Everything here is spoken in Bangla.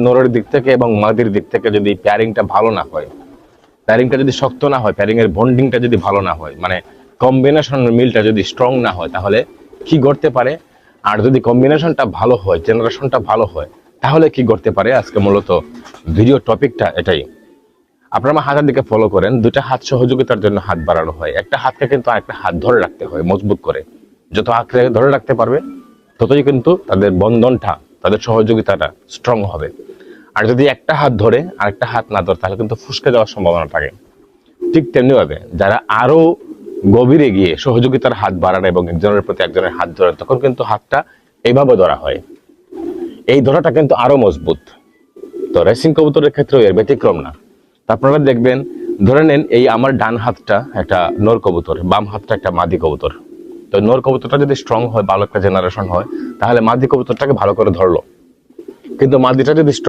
নরের দিক থেকে এবং মাদির দিক থেকে যদি প্যারিংটা ভালো না হয়, প্যারিংটা যদি শক্ত না হয়, প্যারিং এর বন্ডিংটা যদি ভালো না হয়, মানে কম্বিনেশন মিলটা যদি স্ট্রং না হয়, তাহলে কি করতে পারে? আর যদি কম্বিনেশনটা ভালো হয়, জেনারেশনটা ভালো হয়, তাহলে কি করতে পারে? আজকে মূলত ভিডিও টপিকটা এটাই। আপনারা আমার হাতের দিকে ফলো করেন, দুটা হাত সহযোগিতার জন্য হাত বাড়ানো হয়। একটা হাতকে কিন্তু আরেকটা হাত ধরে রাখতে হয় মজবুত করে। যত হাতকে ধরে রাখতে পারবে, ততই কিন্তু তাদের বন্ধনটা, তাদের সহযোগিতাটা স্ট্রং হবে। আর যদি একটা হাত ধরে আরেকটা হাত না ধরে, তাহলে কিন্তু ফুসকে যাওয়ার সম্ভাবনা থাকে। ঠিক তেমনিভাবে যারা আরো গভীরে গিয়ে সহযোগিতার হাত বাড়ান এবং একজনের প্রতি একজনের হাত ধরেন, তখন কিন্তু হাতটা এইভাবে ধরা হয়। এই ধরাটা কিন্তু আরো মজবুত। তো রেসিং কবুতরের ক্ষেত্রেও এর ব্যতিক্রম না। আপনারা দেখবেন, ধরে নেন এই আমার ডান হাতটা একটা নর কবুতর, বাম হাতটা একটা মাদি কবুতর। তো নর কবুতরটা যদি স্ট্রং হয়, ভালো একটা জেনারেশন হয়, তাহলে মাদি কবুতরটাকে ভালো করে ধরলো। কিন্তু মাদিটা যদি